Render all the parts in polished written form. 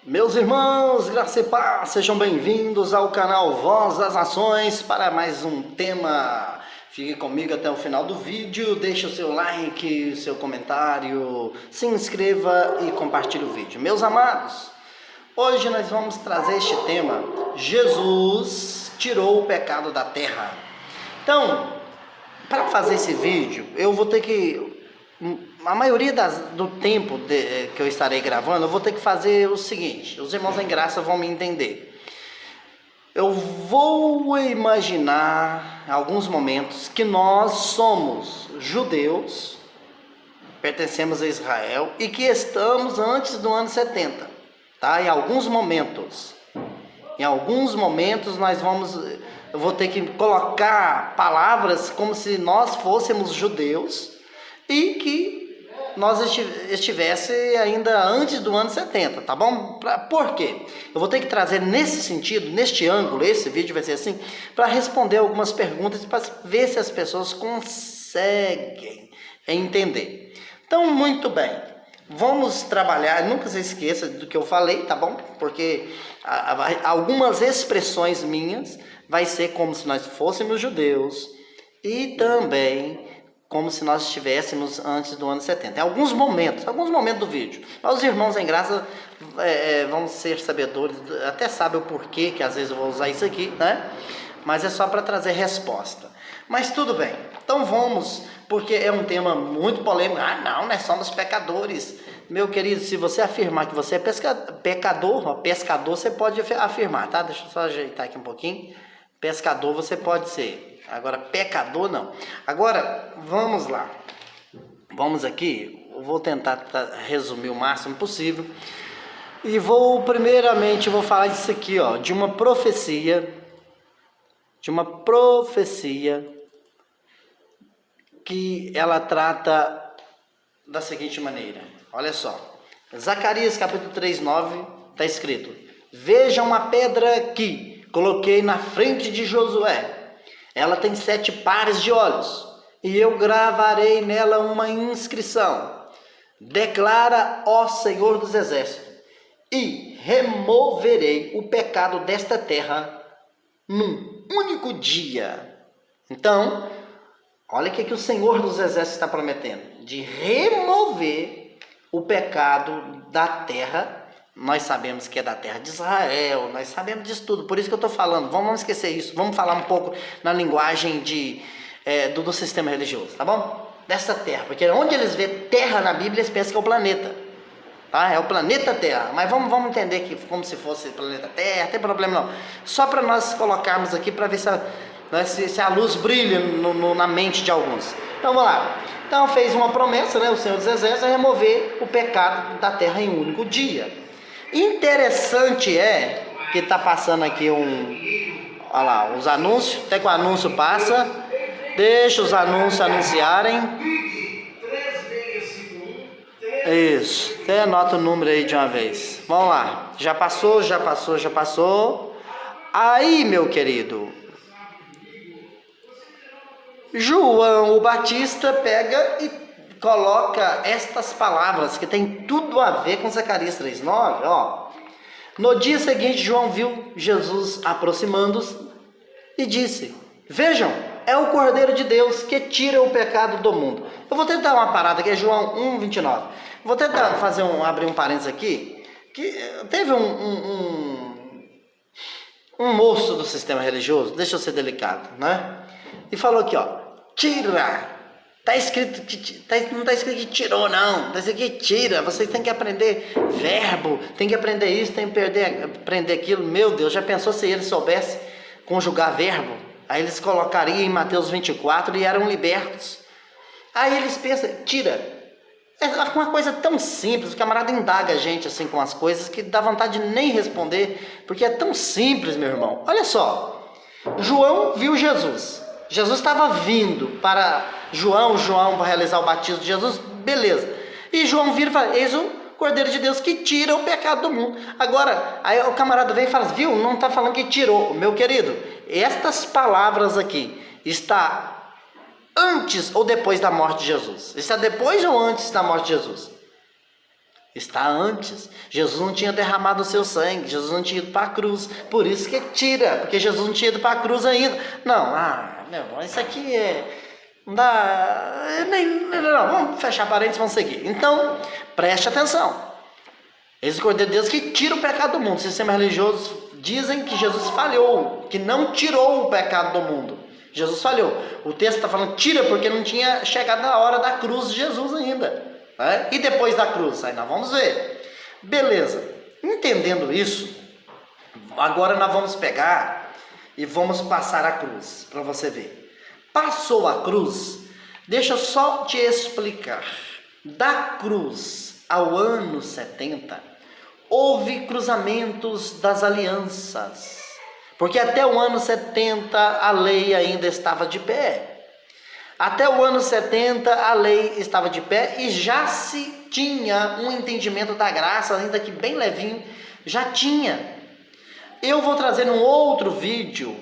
Meus irmãos, graça e paz, sejam bem-vindos ao canal Voz das Nações para mais um tema. Fique comigo até o final do vídeo, deixe o seu like, o seu comentário, se inscreva e compartilhe o vídeo. Meus amados, hoje nós vamos trazer este tema: Jesus tirou o pecado da terra. Então, para fazer esse vídeo, eu vou ter que... A maioria do tempo que eu estarei gravando, eu vou ter que fazer o seguinte. Os irmãos em graça vão me entender. Eu vou imaginar alguns momentos que nós somos judeus, pertencemos a Israel e que estamos antes do ano 70, tá? Em alguns momentos eu vou ter que colocar palavras como se nós fôssemos judeus e que nós estivesse ainda antes do ano 70, tá bom? Por quê? Eu vou ter que trazer nesse sentido, neste ângulo, esse vídeo vai ser assim, para responder algumas perguntas, para ver se as pessoas conseguem entender. Então, muito bem, vamos trabalhar, nunca se esqueça do que eu falei, tá bom? Porque algumas expressões minhas vai ser como se nós fôssemos judeus e também como se nós estivéssemos antes do ano 70. Em alguns momentos do vídeo. Mas os irmãos em graça vão ser sabedores, até sabem o porquê que às vezes eu vou usar isso aqui, né? Mas é só para trazer resposta. Mas tudo bem. Então vamos, porque é um tema muito polêmico. Ah, não, nós somos pecadores. Meu querido, se você afirmar que você é pescador, você pode afirmar, tá? Deixa eu só ajeitar aqui um pouquinho. Pescador você pode ser. Agora, pecador não. Agora, vamos lá. Vamos aqui. Eu vou tentar resumir o máximo possível. E primeiramente, vou falar disso aqui, ó. De uma profecia. Que ela trata da seguinte maneira. Olha só. Zacarias capítulo 3:9 está escrito: Vejam a pedra que coloquei na frente de Josué. Ela tem 7 pares de olhos, e eu gravarei nela uma inscrição. Declara, ó Senhor dos Exércitos, e removerei o pecado desta terra num único dia. Então, olha o que o Senhor dos Exércitos está prometendo: de remover o pecado da terra. Nós sabemos que é da terra de Israel, nós sabemos disso tudo, por isso que eu estou falando, vamos esquecer isso, vamos falar um pouco na linguagem do sistema religioso, tá bom? Dessa terra, porque onde eles vê terra na Bíblia, eles pensam que é o planeta, tá? É o planeta Terra, mas vamos entender que como se fosse planeta Terra, não tem problema não, só para nós colocarmos aqui, para ver se a luz brilha na mente de alguns. Então vamos lá. Então fez uma promessa, né, o Senhor dos Exércitos, a remover o pecado da terra em um único dia. Interessante é que está passando aqui olha lá, os anúncios, até que o anúncio passa, deixa os anúncios anunciarem. Isso, até anota o número aí de uma vez. Vamos lá, já passou. Aí, meu querido, João o Batista pega e coloca estas palavras que tem tudo a ver com Zacarias 3:9, ó. No dia seguinte, João viu Jesus aproximando-se e disse: Vejam, é o Cordeiro de Deus que tira o pecado do mundo. Eu vou tentar uma parada aqui, é João 1:29. Vou tentar abrir um parênteses aqui, que teve um moço do sistema religioso, deixa eu ser delicado, né? E falou aqui, ó: tira. Está escrito não está escrito que tirou, não. Está escrito que tira. Vocês têm que aprender verbo, tem que aprender isso, tem que aprender aquilo. Meu Deus, já pensou se eles soubessem conjugar verbo? Aí eles colocariam em Mateus 24 e eram libertos. Aí eles pensam, tira. É uma coisa tão simples, o camarada indaga a gente assim com as coisas que dá vontade de nem responder, porque é tão simples, meu irmão. Olha só, João viu Jesus. Jesus estava vindo para João para realizar o batismo de Jesus, beleza. E João vira e fala: eis o Cordeiro de Deus que tira o pecado do mundo. Agora, aí o camarada vem e fala: viu, não está falando que tirou. Meu querido, estas palavras aqui, está antes ou depois da morte de Jesus? Está depois ou antes da morte de Jesus? Está antes. Jesus não tinha derramado o seu sangue, Jesus não tinha ido para a cruz. Por isso que tira, porque Jesus não tinha ido para a cruz ainda. Não, meu, isso aqui não dá. Não, vamos fechar parênteses, vamos seguir. Então, preste atenção. Esse Cordeiro de Deus que tira o pecado do mundo. Sistemas religiosos dizem que Jesus falhou, que não tirou o pecado do mundo. Jesus falhou. O texto está falando tira porque não tinha chegado a hora da cruz de Jesus ainda. Né? E depois da cruz? Aí nós vamos ver. Beleza. Entendendo isso, agora nós vamos pegar e vamos passar a cruz, para você ver. Passou a cruz, deixa eu só te explicar. Da cruz ao ano 70, houve cruzamentos das alianças. Porque até o ano 70 a lei ainda estava de pé. Até o ano 70 a lei estava de pé e já se tinha um entendimento da graça, ainda que bem levinho, já tinha. Eu vou trazer num outro vídeo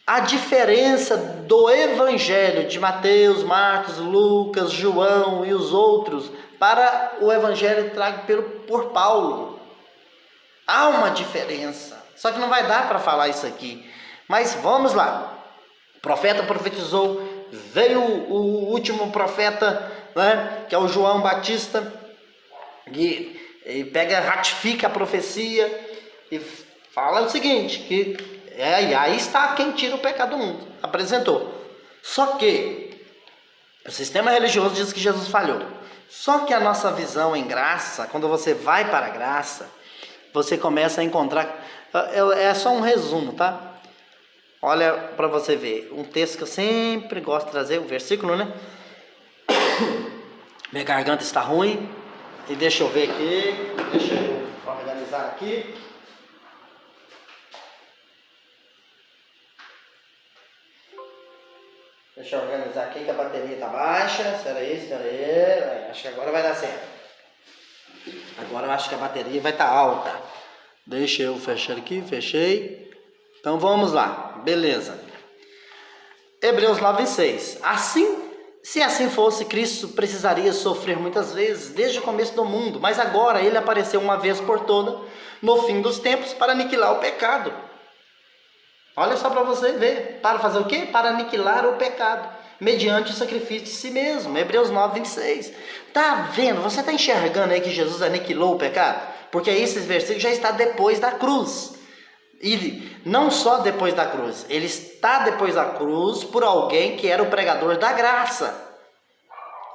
a diferença do evangelho de Mateus, Marcos, Lucas, João e os outros para o evangelho trago por Paulo. Há uma diferença, só que não vai dar para falar isso aqui. Mas vamos lá. O profeta profetizou. Veio o último profeta, né, que é o João Batista, e pega, ratifica a profecia e fala o seguinte, que aí está quem tira o pecado do mundo, apresentou. Só que o sistema religioso diz que Jesus falhou. Só que a nossa visão em graça, quando você vai para a graça, você começa a encontrar, é só um resumo, tá? Olha para você ver, um texto que eu sempre gosto de trazer, o versículo, né? Minha garganta está ruim, e deixa eu ver aqui, deixa eu organizar aqui. Deixa eu organizar aqui que a bateria está baixa, espera aí, acho que agora vai dar certo. Agora eu acho que a bateria vai estar alta. Deixa eu fechar aqui, fechei. Então vamos lá, beleza. Hebreus 9:6. Assim, se assim fosse, Cristo precisaria sofrer muitas vezes, desde o começo do mundo, mas agora ele apareceu uma vez por toda, no fim dos tempos, para aniquilar o pecado. Olha só para você ver, para fazer o quê? Para aniquilar o pecado, mediante o sacrifício de si mesmo. Hebreus 9:26. Tá vendo? Você está enxergando aí que Jesus aniquilou o pecado? Porque esses versículos já está depois da cruz. E não só depois da cruz, ele está depois da cruz por alguém que era o pregador da graça.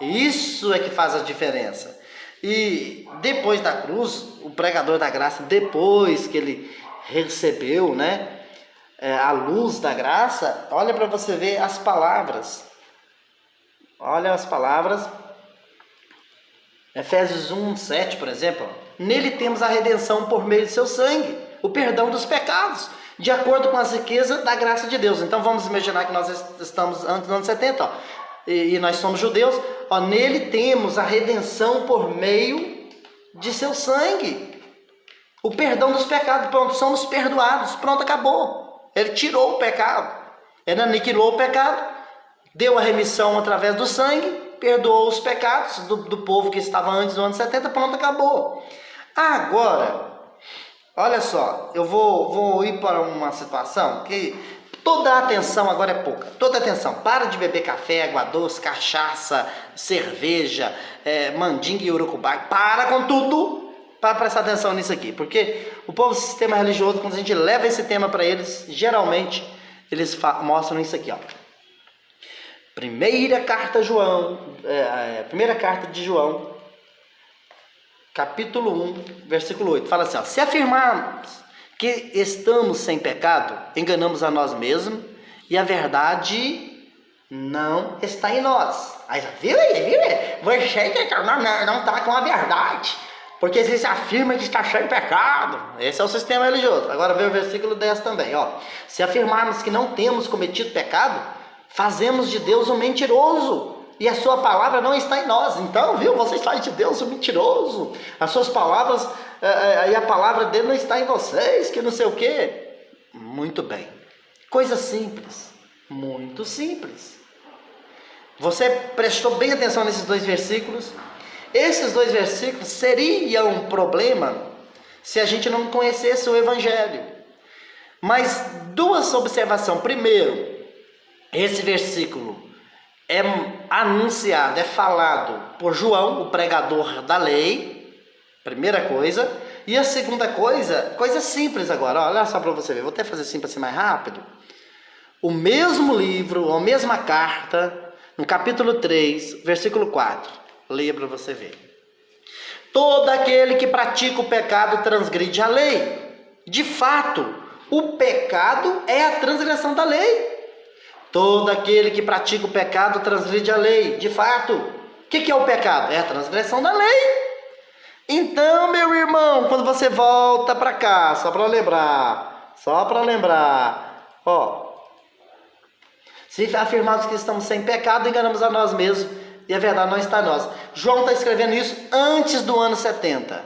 Isso é que faz a diferença. E depois da cruz, o pregador da graça, depois que ele recebeu, né, a luz da graça, olha para você ver as palavras. Olha as palavras. Efésios 1:7, por exemplo. Nele temos a redenção por meio de seu sangue, o perdão dos pecados, de acordo com as riquezas da graça de Deus. Então vamos imaginar que nós estamos antes dos anos 70, ó, e nós somos judeus. Ó, nele temos a redenção por meio de seu sangue, o perdão dos pecados. Pronto, somos perdoados, pronto, acabou. Ele tirou o pecado, ele aniquilou o pecado, deu a remissão através do sangue, perdoou os pecados do povo que estava antes do ano 70, pronto, acabou. Agora, olha só, eu vou ir para uma situação que toda a atenção agora é pouca. Toda a atenção. Para de beber café, água doce, cachaça, cerveja, mandinga e urucubá. Para com tudo para prestar atenção nisso aqui. Porque o povo do sistema religioso, quando a gente leva esse tema para eles, geralmente eles mostram isso aqui, ó. Primeira carta de João, capítulo 1, versículo 8, fala assim, ó, se afirmarmos que estamos sem pecado, enganamos a nós mesmos e a verdade não está em nós. Aí, viu? Você não está com a verdade, porque você afirma que está sem pecado. Esse é o sistema religioso. Agora vê o versículo 10 também, ó. Se afirmarmos que não temos cometido pecado, fazemos de Deus um mentiroso, e a sua palavra não está em nós. Então, viu, vocês fazem de Deus um mentiroso, as suas palavras, e a palavra dele não está em vocês, que não sei o quê. Muito bem, coisa simples, muito simples. Você prestou bem atenção nesses dois versículos? Esses dois versículos seriam um problema se a gente não conhecesse o Evangelho. Mas duas observações. Primeiro, esse versículo é anunciado, é falado por João, o pregador da lei, primeira coisa. E a segunda coisa simples agora, olha só para você ver, vou até fazer assim para ser mais rápido. O mesmo livro, a mesma carta, no capítulo 3, versículo 4, leia para você ver. Todo aquele que pratica o pecado transgride a lei. De fato, o pecado é a transgressão da lei. Todo aquele que pratica o pecado transgride a lei. De fato, o que é o pecado? É a transgressão da lei. Então, meu irmão, quando você volta para cá, só para lembrar, se afirmarmos que estamos sem pecado, enganamos a nós mesmos e a verdade não está em nós. João está escrevendo isso antes do ano 70.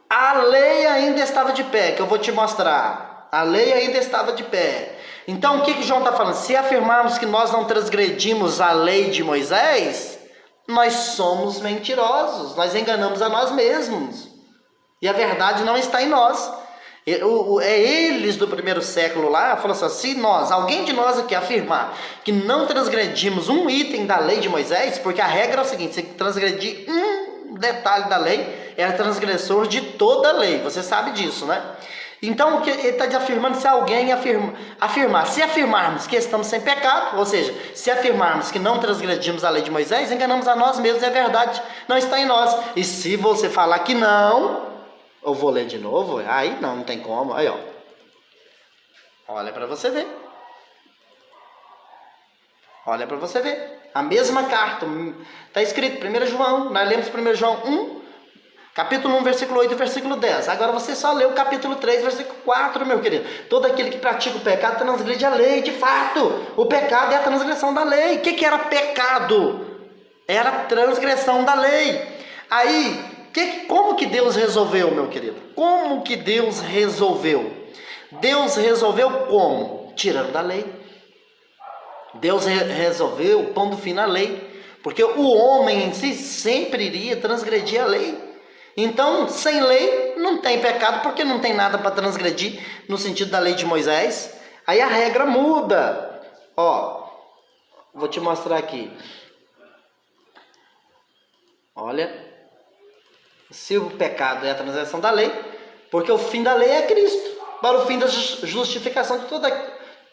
A lei ainda estava de pé, que eu vou te mostrar. A lei ainda estava de pé. Então, o que João está falando? Se afirmarmos que nós não transgredimos a lei de Moisés, nós somos mentirosos, nós enganamos a nós mesmos. E a verdade não está em nós. Eles do primeiro século lá, falaram assim, se alguém de nós aqui afirmar que não transgredimos um item da lei de Moisés, porque a regra é o seguinte, se transgredir um detalhe da lei, é transgressor de toda a lei, você sabe disso, né? Então, o que ele está afirmando, se alguém afirmar, se afirmarmos que estamos sem pecado, ou seja, se afirmarmos que não transgredimos a lei de Moisés, enganamos a nós mesmos, e a verdade não está em nós. E se você falar que não, eu vou ler de novo, aí não tem como, aí olha para você ver. Olha para você ver, a mesma carta, está escrito 1 João, nós lemos 1 João 1, capítulo 1, versículo 8 e versículo 10. Agora você só lê o capítulo 3, versículo 4, meu querido. Todo aquele que pratica o pecado transgride a lei, de fato. O pecado é a transgressão da lei. O que era pecado? Era a transgressão da lei. Aí, como que Deus resolveu, meu querido? Como que Deus resolveu? Deus resolveu como? Tirando da lei. Deus resolveu pondo fim na lei. Porque o homem em si sempre iria transgredir a lei. Então, sem lei, não tem pecado, porque não tem nada para transgredir, no sentido da lei de Moisés. Aí a regra muda. Vou te mostrar aqui. Olha, se o pecado é a transgressão da lei, porque o fim da lei é Cristo, para o fim da justificação de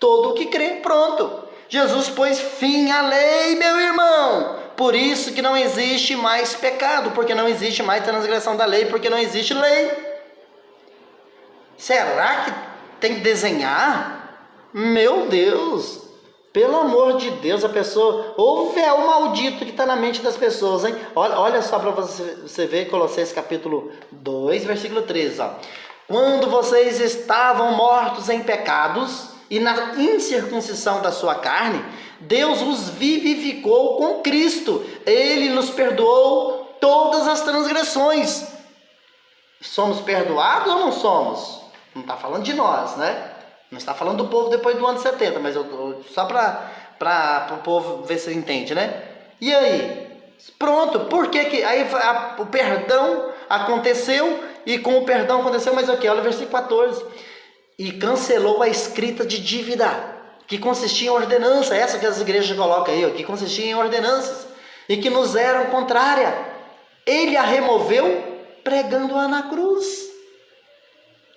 todo o que crê, pronto. Jesus pôs fim à lei, meu irmão. Por isso que não existe mais pecado, porque não existe mais transgressão da lei, porque não existe lei. Será que tem que desenhar? Meu Deus, pelo amor de Deus, a pessoa, o véu maldito que está na mente das pessoas, hein? Olha só para você ver, Colossenses capítulo 2, versículo 13, Quando vocês estavam mortos em pecados e na incircuncisão da sua carne, Deus os vivificou com Cristo. Ele nos perdoou todas as transgressões. Somos perdoados ou não somos? Não está falando de nós, né? Não está falando do povo depois do ano 70, mas só para o povo ver se entende, né? E aí? Pronto, por que aí o perdão aconteceu, e com o perdão aconteceu mais o que? Olha o versículo 14. E cancelou a escrita de dívida, que consistia em ordenança, essa que as igrejas colocam aí, que consistia em ordenanças, e que nos eram contrária. Ele a removeu pregando-a na cruz.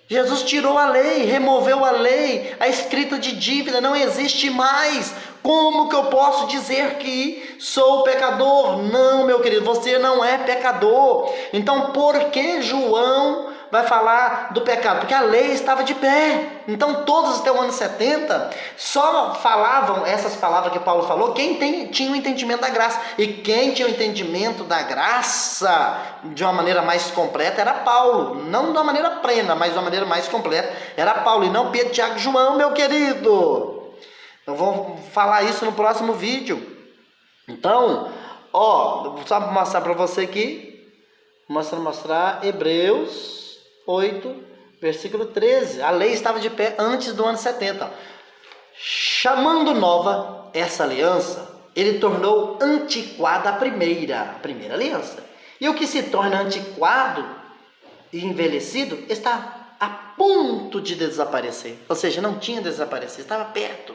Jesus tirou a lei, removeu a lei, a escrita de dívida não existe mais. Como que eu posso dizer que sou pecador? Não, meu querido, você não é pecador. Então, por que João vai falar do pecado? Porque a lei estava de pé. Então todos até o ano 70 só falavam essas palavras que Paulo falou quem tinha o entendimento da graça. E quem tinha o entendimento da graça de uma maneira mais completa era Paulo. Não de uma maneira plena, mas de uma maneira mais completa era Paulo, e não Pedro, Tiago e João, meu querido. Eu vou falar isso no próximo vídeo. Então, só mostrar para você aqui, mostrar Hebreus 8, versículo 13. A lei estava de pé antes do ano 70. Chamando nova essa aliança, ele tornou antiquada a primeira aliança, E o que se torna antiquado e envelhecido está a ponto de desaparecer. Ou seja, não tinha desaparecido, estava perto.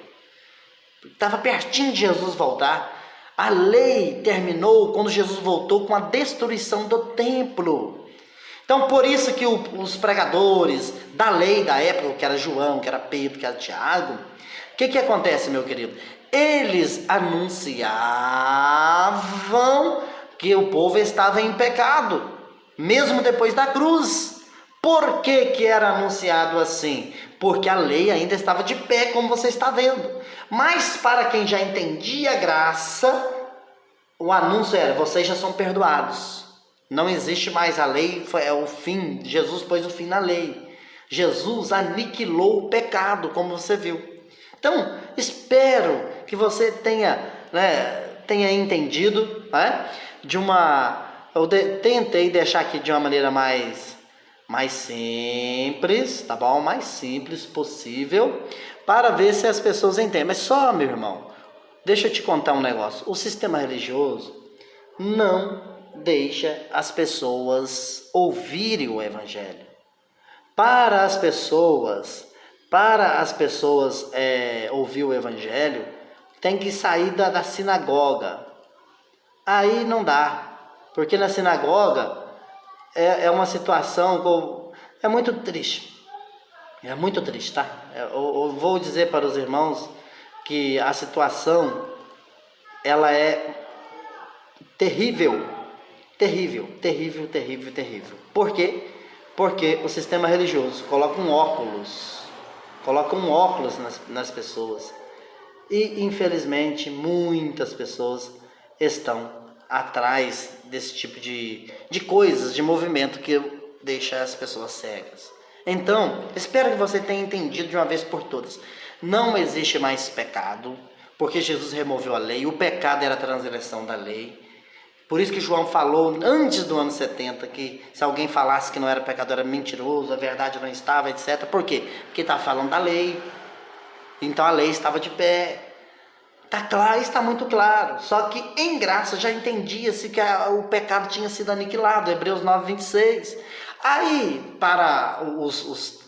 Estava pertinho de Jesus voltar. A lei terminou quando Jesus voltou com a destruição do templo. Então, por isso que os pregadores da lei da época, que era João, que era Pedro, que era Tiago, o que acontece, meu querido? Eles anunciavam que o povo estava em pecado, mesmo depois da cruz. Por que era anunciado assim? Porque a lei ainda estava de pé, como você está vendo. Mas para quem já entendia a graça, o anúncio era: vocês já são perdoados. Não existe mais a lei, é o fim. Jesus pôs o fim na lei. Jesus aniquilou o pecado, como você viu. Então, espero que você tenha entendido, né, tentei deixar aqui de uma maneira mais simples, tá bom? Mais simples possível, para ver se as pessoas entendem. Mas só, meu irmão, deixa eu te contar um negócio. O sistema religioso não deixa as pessoas ouvirem o evangelho. Para as pessoas ouvir o evangelho, tem que sair da sinagoga. Aí não dá, porque na sinagoga é uma situação é muito triste. É muito triste, tá? Eu vou dizer para os irmãos que a situação, ela é terrível. Terrível, terrível, terrível, terrível. Por quê? Porque o sistema religioso coloca um óculos nas pessoas. E, infelizmente, muitas pessoas estão atrás desse tipo de coisas, de movimento que deixa as pessoas cegas. Então, espero que você tenha entendido de uma vez por todas. Não existe mais pecado, porque Jesus removeu a lei. O pecado era a transgressão da lei. Por isso que João falou antes do ano 70 que se alguém falasse que não era pecador, era mentiroso, a verdade não estava, etc. Por quê? Porque estava falando da lei. Então a lei estava de pé. Está claro, está muito claro. Só que em graça já entendia-se que o pecado tinha sido aniquilado. Hebreus 9, 26. Aí, para os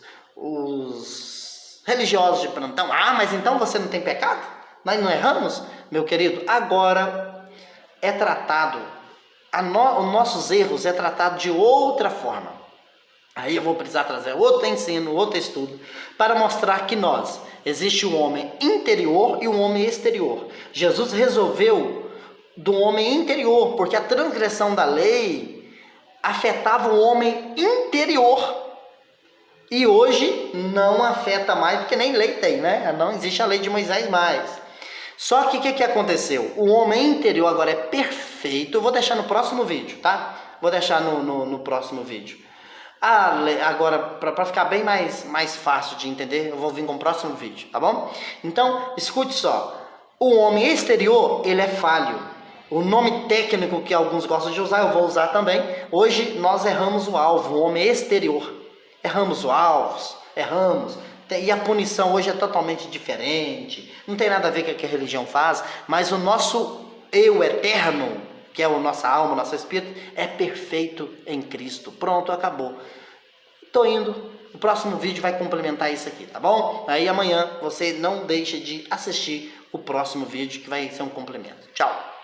religiosos de plantão, mas então você não tem pecado? Nós não erramos? Meu querido, agora é tratado, os nossos erros é tratado de outra forma. Aí eu vou precisar trazer outro ensino, outro estudo, para mostrar que existe um homem interior e um homem exterior. Jesus resolveu do homem interior, porque a transgressão da lei afetava o homem interior. E hoje não afeta mais, porque nem lei tem, né? Não existe a lei de Moisés mais. Só que o que aconteceu? O homem interior agora é perfeito. Eu vou deixar no próximo vídeo, tá? Vou deixar no próximo vídeo. Agora, para ficar bem mais fácil de entender, eu vou vir com o próximo vídeo, tá bom? Então, escute só. O homem exterior, ele é falho. O nome técnico que alguns gostam de usar, eu vou usar também. Hoje, nós erramos o alvo, o homem exterior. Erramos o alvo, erramos. E a punição hoje é totalmente diferente, não tem nada a ver com o que a religião faz, mas o nosso eu eterno, que é a nossa alma, o nosso espírito, é perfeito em Cristo. Pronto, acabou. Estou indo, o próximo vídeo vai complementar isso aqui, tá bom? Aí amanhã você não deixa de assistir o próximo vídeo, que vai ser um complemento. Tchau!